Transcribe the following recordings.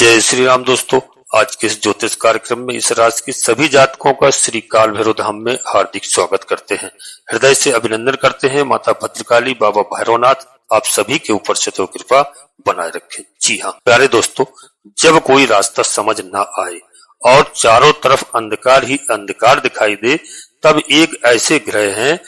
जय श्री राम दोस्तों। आज के इस ज्योतिष कार्यक्रम में इस राशि के सभी जातकों का श्री काल भैरव धाम में हार्दिक स्वागत करते हैं। हृदय से अभिनंदन करते हैं। माता भद्रकाली, बाबा भैरवनाथ आप सभी के ऊपर सदैव कृपा बनाए रखें। जी हाँ प्यारे दोस्तों, जब कोई रास्ता समझ ना आए और चारों तरफ अंधकार ही अंधकार दिखाई दे, तब एक ऐसे ग्रह हैं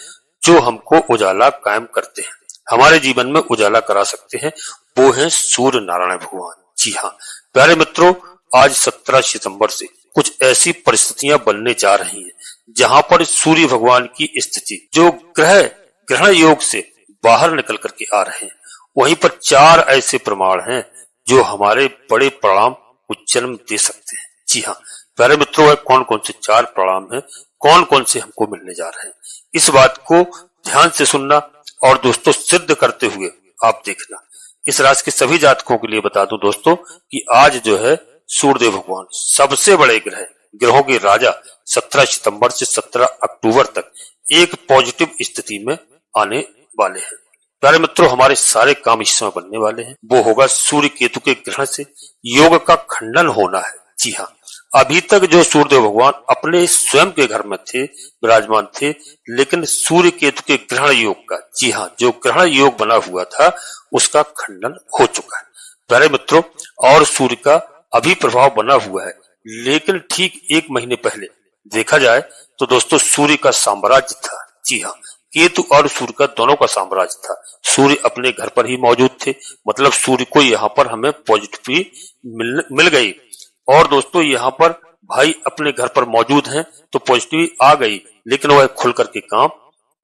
जो हमको उजाला कायम करते हैं, हमारे जीवन में उजाला करा सकते हैं। वो है सूर्य नारायण भगवान। जी हाँ प्यारे मित्रों, आज 17 सितंबर से कुछ ऐसी परिस्थितियां बनने जा रही हैं जहां पर सूर्य भगवान की स्थिति जो ग्रह ग्रहण योग से बाहर निकल करके आ रहे हैं, वहीं पर 4 ऐसे प्रमाण हैं जो हमारे बड़े परिणाम को जन्म दे सकते हैं। जी हाँ प्यारे मित्रों, कौन कौन से 4 परिणाम हैं, कौन कौन से हमको मिलने जा रहे हैं, इस बात को ध्यान से सुनना और दोस्तों सिद्ध करते हुए आप देखना। इस राशि के सभी जातकों के लिए बता दूं दोस्तों कि आज जो है सूर्यदेव भगवान सबसे बड़े ग्रहों के राजा 17 सितंबर से 17 अक्टूबर तक एक पॉजिटिव स्थिति में आने वाले हैं। प्यारे मित्रों, हमारे सारे काम इस समय बनने वाले हैं। वो होगा सूर्य केतु के ग्रहण से योग का खंडन होना है। जी हाँ, अभी तक जो सूर्यदेव भगवान अपने स्वयं के घर में थे, विराजमान थे, लेकिन सूर्य केतु के ग्रहण योग का, जी हाँ, जो ग्रहण योग बना हुआ था उसका खंडन हो चुका है प्यारे मित्रों। और सूर्य का अभी प्रभाव बना हुआ है, लेकिन ठीक 1 महीने पहले देखा जाए तो दोस्तों सूर्य का साम्राज्य था। जी हाँ, केतु और सूर्य का दोनों का साम्राज्य था। सूर्य अपने घर पर ही मौजूद थे, मतलब सूर्य को यहाँ पर हमें पॉजिटिविटी मिल गई। और दोस्तों यहाँ पर भाई अपने घर पर मौजूद हैं तो पॉजिटिविटी आ गई, लेकिन वह खुल करके काम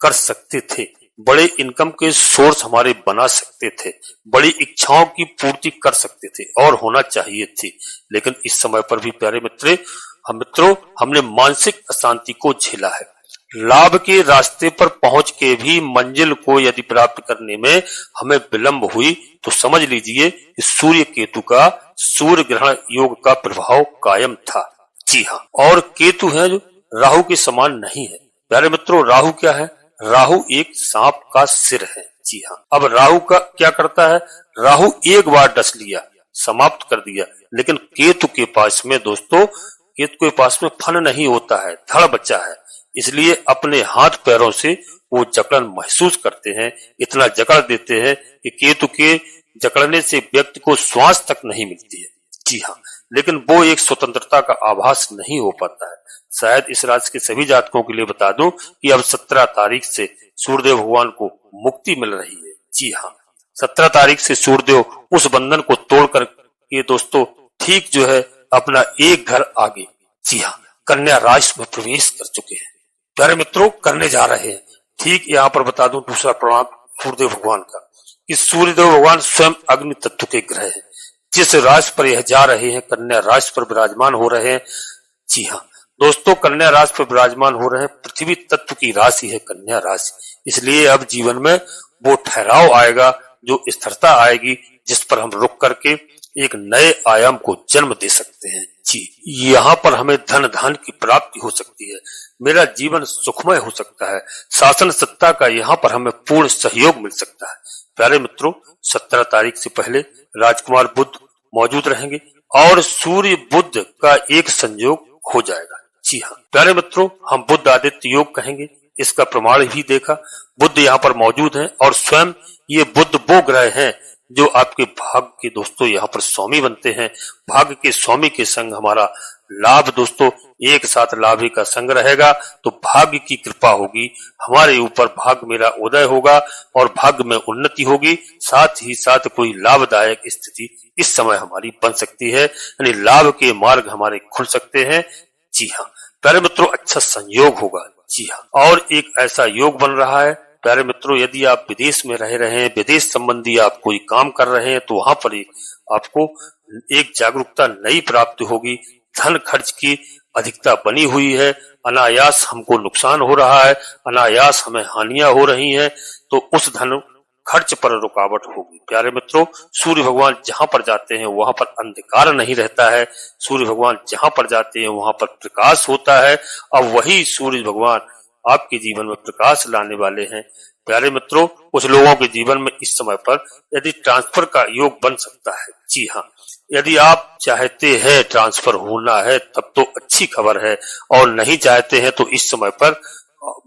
कर सकते थे, बड़े इनकम के सोर्स हमारे बना सकते थे, बड़ी इच्छाओं की पूर्ति कर सकते थे और होना चाहिए थी। लेकिन इस समय पर भी प्यारे मित्रों हमने मानसिक अशांति को झेला है। लाभ के रास्ते पर पहुंच के भी मंजिल को यदि प्राप्त करने में हमें विलंब हुई तो समझ लीजिए कि सूर्य केतु का सूर्य ग्रहण योग का प्रभाव कायम था। जी हाँ, और केतु है जो राहु के समान नहीं है। प्यारे मित्रों, राहु क्या है? राहु एक सांप का सिर है। जी हाँ, अब राहु का क्या करता है? राहु एक बार डस लिया, समाप्त कर दिया, लेकिन केतु के पास में दोस्तों, केतु के पास में फन नहीं होता है, धड़ बच्चा है। इसलिए अपने हाथ पैरों से वो जकड़न महसूस करते हैं, इतना जकड़ देते हैं कि केतु के जकड़ने से व्यक्ति को श्वास तक नहीं मिलती है। जी हाँ, लेकिन वो एक स्वतंत्रता का आभास नहीं हो पाता है। शायद इस राशि के सभी जातकों के लिए बता दूं कि अब 17 तारीख से सूर्यदेव भगवान को मुक्ति मिल रही है। जी हाँ, 17 तारीख से सूर्यदेव उस बंधन को तोड़कर ये दोस्तों ठीक जो है अपना एक घर आगे, जी हाँ, कन्या राशि में प्रवेश कर चुके हैं। प्यारे मित्रों, करने जा रहे हैं। ठीक यहाँ पर बता दूं दूसरा प्रणाम सूर्यदेव भगवान का कि सूर्यदेव भगवान स्वयं अग्नि तत्व के ग्रह हैं। जिस राशि पर यह जा रहे हैं, कन्या राशि पर विराजमान हो रहे हैं। जी हाँ दोस्तों, कन्या राशि पर विराजमान हो रहे हैं। पृथ्वी तत्व की राशि है कन्या राशि, इसलिए अब जीवन में वो ठहराव आएगा, जो स्थिरता आएगी, जिस पर हम रुक करके एक नए आयाम को जन्म दे सकते हैं। जी, यहाँ पर हमें धन धान की प्राप्ति हो सकती है, मेरा जीवन सुखमय हो सकता है, शासन सत्ता का यहाँ पर हमें पूर्ण सहयोग मिल सकता है। प्यारे मित्रों, 17 तारीख से पहले राजकुमार बुध मौजूद रहेंगे और सूर्य बुध का एक संयोग हो जाएगा। जी हाँ प्यारे मित्रों, हम बुध आदित्य योग कहेंगे, इसका प्रमाण भी देखा। बुध यहाँ पर मौजूद है और स्वयं ये बुध वो ग्रह हैं जो आपके भाग्य के दोस्तों यहाँ पर स्वामी बनते हैं। भाग्य के स्वामी के संग हमारा लाभ दोस्तों, एक साथ लाभ का संग रहेगा तो भाग्य की कृपा होगी हमारे ऊपर, भाग्य मेरा उदय होगा और भाग्य में उन्नति होगी। साथ ही साथ कोई लाभदायक स्थिति इस समय हमारी बन सकती है, यानी लाभ के मार्ग हमारे खुल सकते हैं। जी हाँ प्यारे मित्रों, अच्छा संयोग होगा। जी हाँ, और एक ऐसा योग बन रहा है प्यारे मित्रों, यदि आप विदेश में रह रहे हैं, विदेश संबंधी आप कोई काम कर रहे हैं, तो वहां पर आपको एक जागरूकता नई प्राप्त होगी। धन खर्च की अधिकता बनी हुई है, अनायास हमको नुकसान हो रहा है, अनायास हमें हानियां हो रही हैं, तो उस धन खर्च पर रुकावट होगी। प्यारे मित्रों, सूर्य भगवान जहां पर जाते हैं वहां पर अंधकार नहीं रहता है, सूर्य भगवान जहां पर जाते हैं वहां पर प्रकाश होता है। अब वही सूर्य भगवान आपके जीवन में प्रकाश लाने वाले हैं। प्यारे मित्रों, कुछ लोगों के जीवन में इस समय पर यदि ट्रांसफर का योग बन सकता है। जी हाँ, यदि आप चाहते हैं ट्रांसफर होना है तब तो अच्छी खबर है, और नहीं चाहते हैं तो इस समय पर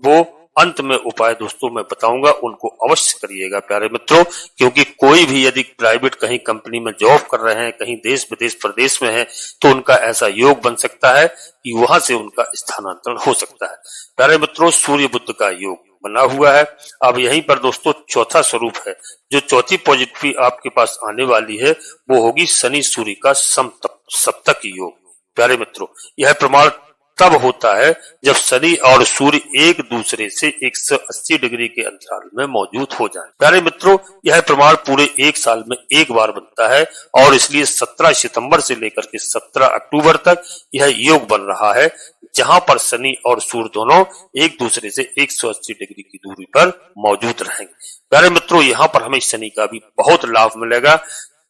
वो अंत में उपाय दोस्तों मैं बताऊंगा, उनको अवश्य करिएगा प्यारे मित्रों। क्योंकि कोई भी यदि प्राइवेट कहीं कंपनी में जॉब कर रहे हैं, कहीं देश विदेश प्रदेश में है, तो उनका ऐसा योग बन सकता है कि वहां से उनका स्थानांतरण हो सकता है। प्यारे मित्रों, सूर्य बुध का योग बना हुआ है। अब यहीं पर दोस्तों चौथा स्वरूप है, जो चौथी पॉजिटिविटी आपके पास आने वाली है वो होगी शनि सूर्य का सप्तक योग। प्यारे मित्रों, यह प्रमाण तब होता है जब शनि और सूर्य एक दूसरे से 180 डिग्री के अंतराल में मौजूद हो जाए। प्यारे मित्रों, यह प्रमाण पूरे एक साल में एक बार बनता है, और इसलिए 17 सितंबर से लेकर के 17 अक्टूबर तक यह योग बन रहा है, जहां पर शनि और सूर्य दोनों एक दूसरे से 180 डिग्री की दूरी पर मौजूद रहेंगे। प्यारे मित्रों, यहाँ पर हमें शनि का भी बहुत लाभ मिलेगा।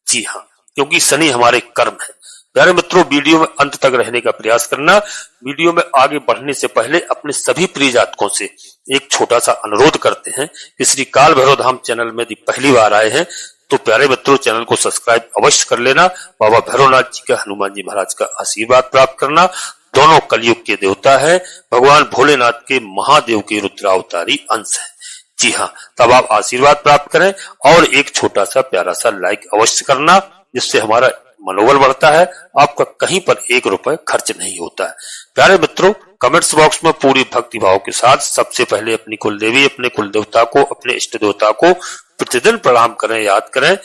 जी हाँ, क्योंकि शनि हमारे कर्म है। प्यारे मित्रों, वीडियो में अंत तक रहने का प्रयास करना। वीडियो में आगे बढ़ने से पहले अपने सभी प्रिय जातकों से एक छोटा सा अनुरोध करते हैं कि श्री काल भैरव धाम चैनल में यदि पहली बार आए हैं तो प्यारे मित्रों चैनल को सब्सक्राइब अवश्य कर लेना। बाबा भैरवनाथ जी का, हनुमान जी महाराज का आशीर्वाद प्राप्त करना। दोनों कलयुग के देवता है, भगवान भोलेनाथ के महादेव के रुद्रावतारी अंश है। जी हाँ, तब आप आशीर्वाद प्राप्त करें और एक छोटा सा प्यारा सा लाइक अवश्य करना, जिससे हमारा मनोबल बढ़ता है। आपका कहीं पर 1 रुपए खर्च नहीं होता है। प्यारे मित्रों, कमेंट्स बॉक्स में पूरी भक्ति भाव के साथ सबसे पहले अपनी कुल देवी, अपने कुल देवता को, अपने इष्ट देवता को प्रतिदिन प्रणाम करें, याद करें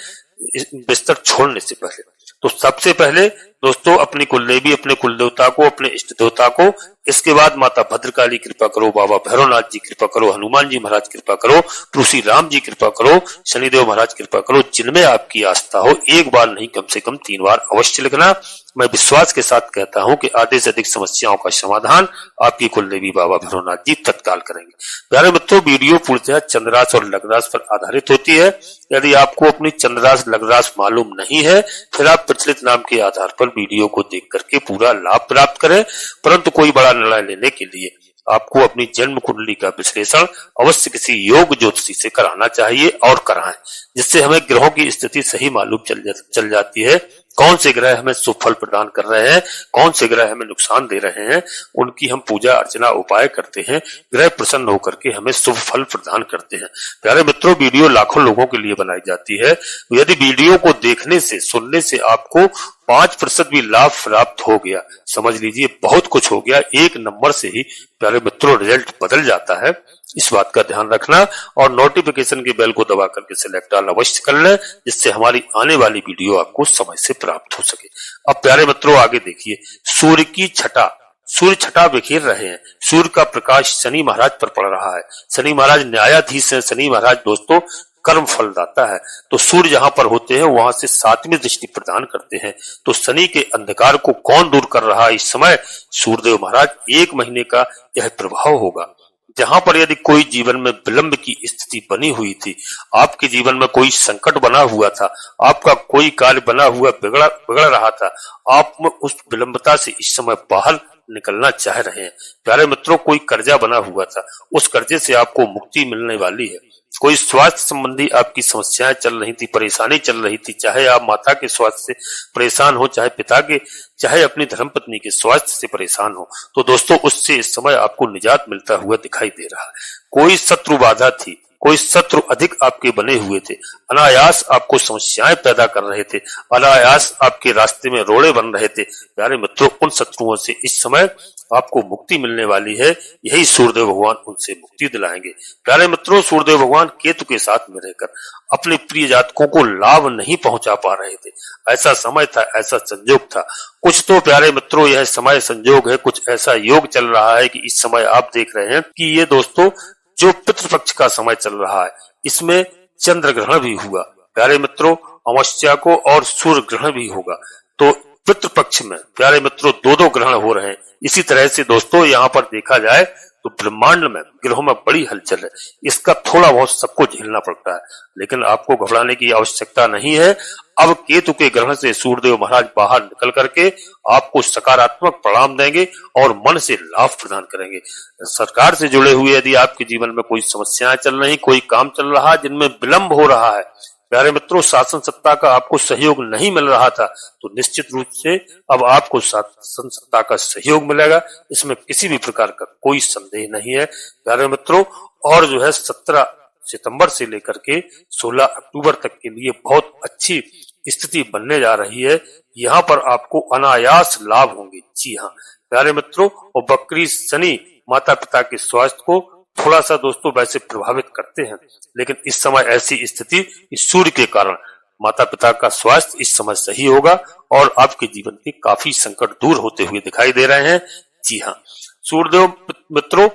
बिस्तर छोड़ने से पहले। तो सबसे पहले दोस्तों अपनी कुल देवी, अपने कुल देवता को, अपने इष्ट देवता को, इसके बाद माता भद्रकाली कृपा करो, बाबा भैरवनाथ जी कृपा करो, हनुमान जी महाराज कृपा करो, ऋषि राम जी कृपा करो, शनिदेव महाराज कृपा करो। जिनमें आपकी आस्था हो, एक बार नहीं कम से कम 3 बार अवश्य लिखना। मैं विश्वास के साथ कहता हूं कि आधे से अधिक समस्याओं का समाधान आपकी कुल देवी बाबा भैरवनाथ जी तत्काल करेंगे। प्यारे मित्रों, वीडियो पूर्णतः चंद्रास और लग्नास पर आधारित होती है। यदि आपको अपनी चंद्रास लग्नास मालूम नहीं है, फिर आप प्रचलित नाम के आधार पर वीडियो को देख करके पूरा लाभ प्राप्त करें। परंतु कोई बड़ा निर्णय लेने के लिए आपको अपनी जन्म कुंडली का विश्लेषण अवश्य किसी योग ज्योतिषी से कराना चाहिए, और कराएं, जिससे हमें ग्रहों की स्थिति सही मालूम चल जाती है। कौन से ग्रह हमें शुभ फल प्रदान कर रहे हैं, कौन से ग्रह हमें नुकसान दे रहे हैं, उनकी हम पूजा अर्चना उपाय करते हैं। ग्रह प्रसन्न होकर के हमें शुभ फल प्रदान करते हैं। प्यारे मित्रों, वीडियो लाखों लोगों के लिए बनाई जाती है। यदि वीडियो को देखने से, सुनने से आपको 5% भी लाभ प्राप्त हो गया, समझ लीजिए बहुत कुछ हो गया। 1 नंबर से ही प्यारे मित्रों रिजल्ट बदल जाता है। इस बात का ध्यान रखना, और नोटिफिकेशन के बेल को दबा करके सिलेक्ट ऑल अवश्य कर लें, जिससे हमारी आने वाली वीडियो आपको समय से प्राप्त हो सके। अब प्यारे मित्रों आगे देखिए, सूर्य की छटा, सूर्य छटा बिखेर रहे हैं। सूर्य का प्रकाश शनि महाराज पर पड़ रहा है। शनि महाराज न्यायाधीश है। शनि महाराज दोस्तों कर्म फलदाता है। तो सूर्य जहां पर होते हैं वहां से 7वीं दृष्टि प्रदान करते हैं। तो शनि के अंधकार को कौन दूर कर रहा है इस समय? सूर्यदेव महाराज। 1 महीने का यह प्रभाव होगा। जहां पर यदि कोई जीवन में विलंब की स्थिति बनी हुई थी, आपके जीवन में कोई संकट बना हुआ था, आपका कोई कार्य बना हुआ बिगड़ रहा था, आप उस विलंबता से इस समय बाहर निकलना चाह रहे हैं। प्यारे मित्रों, कोई कर्जा बना हुआ था, उस कर्जे से आपको मुक्ति मिलने वाली है। कोई स्वास्थ्य संबंधी आपकी समस्याएं चल रही थी, परेशानी चल रही थी, चाहे आप माता के स्वास्थ्य से परेशान हो, चाहे पिता के, चाहे अपनी धर्मपत्नी के स्वास्थ्य से परेशान हो, तो दोस्तों उससे इस समय आपको निजात मिलता हुआ दिखाई दे रहा है। कोई शत्रु बाधा थी, कोई शत्रु अधिक आपके बने हुए थे, अनायास आपको समस्याएं पैदा कर रहे थे, अनायास आपके रास्ते में रोड़े बन रहे थे। प्यारे मित्रों, उन शत्रुओं से इस समय आपको मुक्ति मिलने वाली है। यही सूर्यदेव भगवान उनसे मुक्ति दिलाएंगे। प्यारे मित्रों, सूर्यदेव भगवान केतु के साथ में रहकर अपने प्रिय जातकों को लाभ नहीं पहुंचा पा रहे थे। ऐसा समय था, ऐसा संयोग था। कुछ तो प्यारे मित्रों यह समय संयोग है, कुछ ऐसा योग चल रहा है कि इस समय आप देख रहे हैं कि ये दोस्तों जो पितृपक्ष का समय चल रहा है, इसमें चंद्र ग्रहण भी हुआ। प्यारे मित्रों, अमावस्या को और सूर्य ग्रहण भी होगा। तो पितृपक्ष में प्यारे मित्रों 2 ग्रहण हो रहे हैं। इसी तरह से दोस्तों यहाँ पर देखा जाए तो ब्रह्मांड में ग्रहों में बड़ी हलचल है। इसका थोड़ा बहुत सबको झेलना पड़ता है, लेकिन आपको घबराने की आवश्यकता नहीं है। अब केतु के ग्रहण से सूर्यदेव महाराज बाहर निकल करके आपको सकारात्मक परिणाम देंगे और मन से लाभ प्रदान करेंगे। सरकार से जुड़े हुए यदि आपके जीवन में कोई समस्याएं चल रही, कोई काम चल रहा जिनमें विलंब हो रहा है, प्यारे मित्रों, शासन सत्ता का आपको सहयोग नहीं मिल रहा था तो निश्चित रूप से अब आपको शासन सत्ता का सहयोग मिलेगा, इसमें किसी भी प्रकार का कोई संदेह नहीं है प्यारे मित्रों। और जो है 17 सितंबर से लेकर के 16 अक्टूबर तक के लिए बहुत अच्छी स्थिति बनने जा रही है। यहाँ पर आपको अनायास लाभ होंगे। जी हाँ प्यारे मित्रों, और वक्री शनि माता पिता के स्वास्थ्य को थोड़ा सा दोस्तों वैसे प्रभावित करते हैं, लेकिन इस समय ऐसी स्थिति कि सूर्य के कारण माता पिता का स्वास्थ्य इस समय सही होगा और आपके जीवन के काफी संकट दूर होते हुए दिखाई दे रहे हैं। जी हाँ, सूर्यदेव मित्रों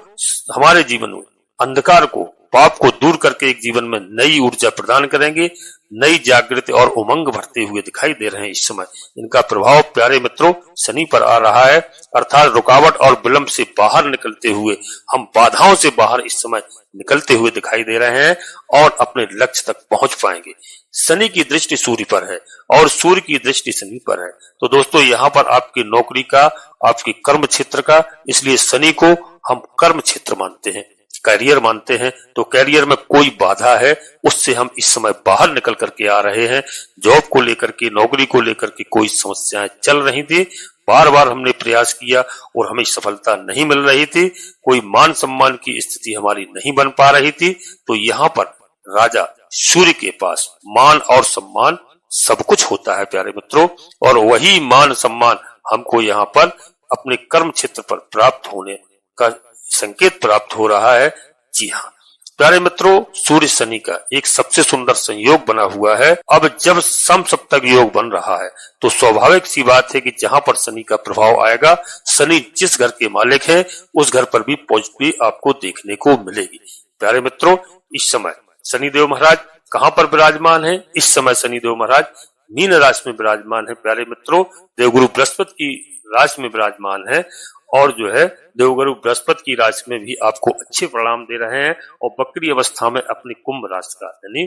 हमारे जीवन में अंधकार को, पाप को दूर करके एक जीवन में नई ऊर्जा प्रदान करेंगे, नई जागृति और उमंग भरते हुए दिखाई दे रहे हैं। इस समय इनका प्रभाव प्यारे मित्रों शनि पर आ रहा है, अर्थात रुकावट और विलंब से बाहर निकलते हुए हम बाधाओं से बाहर इस समय निकलते हुए दिखाई दे रहे हैं और अपने लक्ष्य तक पहुंच पाएंगे। शनि की दृष्टि सूर्य पर है और सूर्य की दृष्टि शनि पर है, तो दोस्तों यहाँ पर आपकी नौकरी का, आपके कर्म क्षेत्र का, इसलिए शनि को हम कर्म क्षेत्र मानते हैं, करियर मानते हैं। तो करियर में कोई बाधा है उससे हम इस समय बाहर निकल करके आ रहे हैं। जॉब को लेकर के, नौकरी को लेकर के कोई समस्याएं चल रही थी, बार बार हमने प्रयास किया और हमें सफलता नहीं मिल रही थी, कोई मान सम्मान की स्थिति हमारी नहीं बन पा रही थी, तो यहाँ पर राजा सूर्य के पास मान और सम्मान सब कुछ होता है प्यारे मित्रों, और वही मान सम्मान हमको यहाँ पर अपने कर्म क्षेत्र पर प्राप्त होने का संकेत प्राप्त हो रहा है। जी हाँ प्यारे मित्रों, सूर्य शनि का एक सबसे सुंदर संयोग बना हुआ है। अब जब समसप्तक योग बन रहा है तो स्वाभाविक सी बात है कि जहां पर शनि का प्रभाव आएगा, शनि जिस घर के मालिक हैं उस घर पर भी पॉजिटिव आपको देखने को मिलेगी। प्यारे मित्रों, इस समय शनिदेव महाराज कहां पर विराजमान है? इस समय शनिदेव महाराज मीन राशि में विराजमान है प्यारे मित्रों, देवगुरु बृहस्पति की राशि में विराजमान है और जो है देवगुरु बृहस्पति की राशि में भी आपको अच्छे परिणाम दे रहे हैं और वक्री अवस्था में अपनी कुंभ राशि का, यानी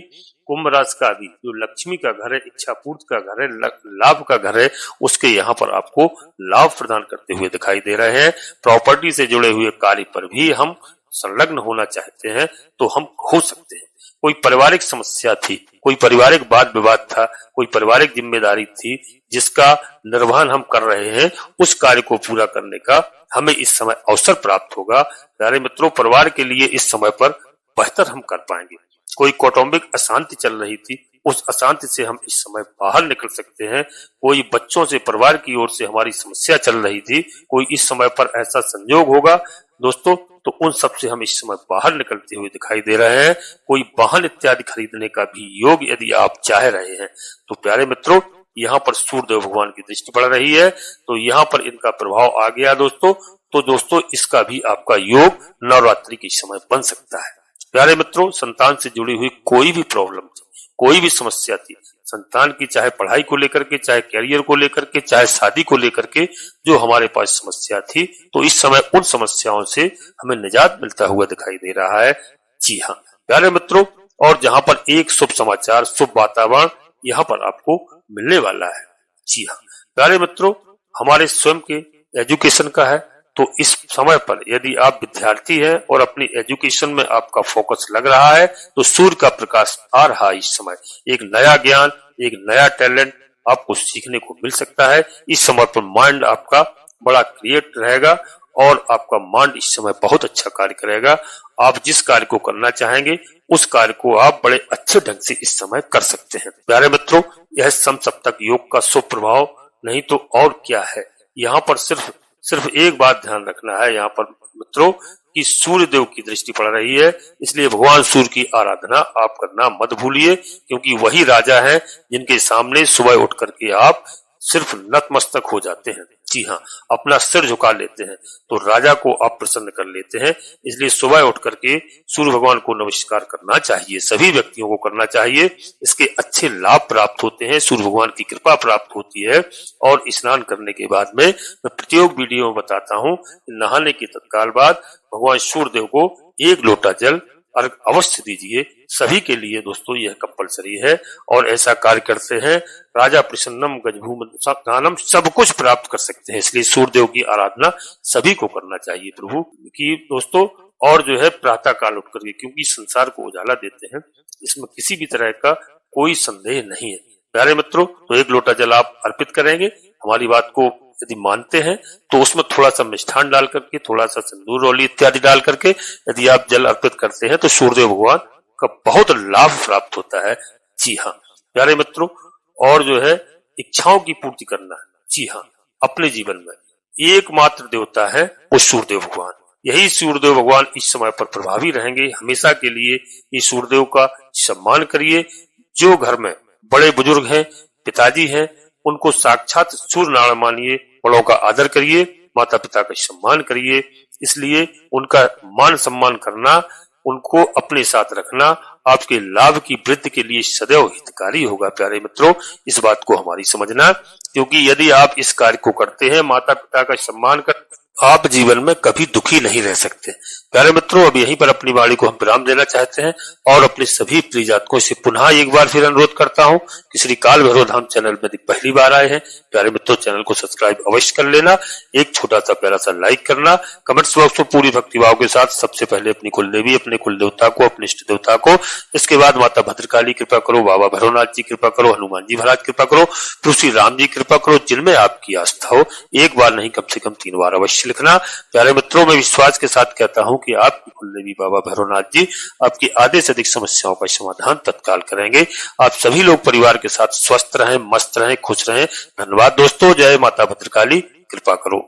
कुंभ राशि का भी जो लक्ष्मी का घर है, इच्छा पूर्ति का घर है, लाभ का घर है, उसके यहाँ पर आपको लाभ प्रदान करते हुए दिखाई दे रहे हैं। प्रॉपर्टी से जुड़े हुए कार्य पर भी हम संलग्न होना चाहते हैं तो हम हो सकते हैं। कोई पारिवारिक समस्या थी, कोई पारिवारिक वाद विवाद था, कोई पारिवारिक जिम्मेदारी थी जिसका निर्वहन हम कर रहे हैं, उस कार्य को पूरा करने का हमें इस समय अवसर प्राप्त होगा। प्यारे मित्रों, परिवार के लिए इस समय पर बेहतर हम कर पाएंगे। कोई कौटुंबिक अशांति चल रही थी, उस अशांति से हम इस समय बाहर निकल सकते हैं। कोई बच्चों से, परिवार की ओर से हमारी समस्या चल रही थी, कोई इस समय पर ऐसा संयोग होगा दोस्तों, तो उन सब से हम इस समय बाहर निकलते हुए दिखाई दे रहे हैं। कोई वाहन इत्यादि खरीदने का भी योग यदि आप चाह रहे हैं तो प्यारे मित्रों यहाँ पर सूर्यदेव भगवान की दृष्टि पड़ रही है, तो यहाँ पर इनका प्रभाव आ गया दोस्तों। तो दोस्तों इसका भी आपका योग नवरात्रि के समय बन सकता है। प्यारे मित्रों, संतान से जुड़ी हुई कोई भी प्रॉब्लम थी, कोई भी समस्या थी, संतान की, चाहे पढ़ाई को लेकर के, चाहे कैरियर को लेकर के, चाहे शादी को लेकर के जो हमारे पास समस्या थी, तो इस समय उन समस्याओं से हमें निजात मिलता हुआ दिखाई दे रहा है। जी हाँ प्यारे मित्रों, और जहां पर एक शुभ समाचार, शुभ वातावरण यहाँ पर आपको मिलने वाला है। जी हाँ प्यारे मित्रों, हमारे स्वयं के एजुकेशन का है, तो इस समय पर यदि आप विद्यार्थी हैं और अपनी एजुकेशन में आपका फोकस लग रहा है तो सूर्य का प्रकाश आ रहा है। इस समय एक नया ज्ञान, एक नया टैलेंट आपको सीखने को मिल सकता है। इस समय पर माइंड आपका बड़ा क्रिएट रहेगा और आपका माइंड इस समय बहुत अच्छा कार्य करेगा। आप जिस कार्य को करना चाहेंगे उस कार्य को आप बड़े अच्छे ढंग से इस समय कर सकते हैं। प्यारे मित्रों, यह समसप्तक योग का शुभ प्रभाव नहीं तो और क्या है। यहाँ पर सिर्फ एक बात ध्यान रखना है यहाँ पर मित्रों कि सूर्य देव की दृष्टि पड़ रही है, इसलिए भगवान सूर्य की आराधना आप करना मत भूलिए, क्योंकि वही राजा हैं जिनके सामने सुबह उठ करके आप सिर्फ नतमस्तक हो जाते हैं। जी हाँ, अपना सिर झुका लेते हैं तो राजा को आप प्रसन्न कर लेते हैं। इसलिए सुबह उठ करके सूर्य भगवान को नमस्कार करना चाहिए, सभी व्यक्तियों को करना चाहिए। इसके अच्छे लाभ प्राप्त होते हैं, सूर्य भगवान की कृपा प्राप्त होती है। और स्नान करने के बाद में मैं प्रत्येक वीडियो में बताता हूँ, नहाने के तत्काल बाद भगवान सूर्य देव को 1 लोटा जल अर्घ अवश्य दीजिए। सभी के लिए दोस्तों यह कंपलसरी है और ऐसा कार्य करते हैं राजा प्रसन्नम गजभूम सब कुछ प्राप्त कर सकते हैं। इसलिए सूर्यदेव की आराधना सभी को करना चाहिए प्रभु की दोस्तों। और जो है प्रातः काल उठ करके, क्योंकि संसार को उजाला देते हैं, इसमें किसी भी तरह का कोई संदेह नहीं है। प्यारे मित्रों, तो 1 लोटा जल आप अर्पित करेंगे। हमारी बात को यदि मानते हैं तो उसमें थोड़ा सा मिष्ठान डाल करके, थोड़ा सा सिंदूर रोली इत्यादि डाल करके यदि आप जल अर्पित करते हैं तो सूर्यदेव भगवान का बहुत लाभ प्राप्त होता है। जी हाँ प्यारे मित्रों, और जो है इच्छाओं की पूर्ति करना है। जी हाँ, अपने जीवन में एकमात्र देवता है वो सूर्यदेव भगवान। यही सूर्यदेव भगवान इस समय पर प्रभावी रहेंगे हमेशा के लिए। इस सूर्यदेव का सम्मान करिए। जो घर में बड़े बुजुर्ग हैं, पिताजी हैं, उनको साक्षात सूर्य नारायण मानिए, बड़ों का आदर करिए, माता पिता का सम्मान करिए। इसलिए उनका मान सम्मान करना, उनको अपने साथ रखना आपके लाभ की वृद्धि के लिए सदैव हितकारी होगा। प्यारे मित्रों, इस बात को हमारी समझना, क्योंकि यदि आप इस कार्य को करते हैं, माता पिता का सम्मान कर, आप जीवन में कभी दुखी नहीं रह सकते। प्यारे मित्रों, अब यहीं पर अपनी वाणी को हम विराम देना चाहते हैं और अपने सभी प्रिय जातकों से पुनः एक बार फिर अनुरोध करता हूं कि श्री काल भैरव धाम चैनल में यदि पहली बार आए हैं, प्यारे मित्रों चैनल को सब्सक्राइब अवश्य कर लेना, एक छोटा सा प्यारा सा लाइक करना, कमेंट्स बॉक्स में पूरी भक्तिभाव के साथ सबसे पहले अपनी कुलदेवी, अपने कुल देवता को, अपने इष्ट देवता को, इसके बाद माता भद्रकाली कृपा करो, बाबा भैरवनाथ जी कृपा करो, हनुमान जी महाराज कृपा करो, श्री राम जी कृपा करो, जिनमें आपकी आस्था हो। एक बार नहीं, कम से कम 3 बार अवश्य लिखना। प्यारे मित्रों, मैं विश्वास के साथ कहता हूं कि आपकी कुलदेवी बाबा भैरवनाथ जी आपकी आधे से अधिक समस्याओं का समाधान तत्काल करेंगे। आप सभी लोग परिवार के साथ स्वस्थ रहें, मस्त रहें, खुश रहें। धन्यवाद दोस्तों। जय माता भद्रकाली, कृपा करो।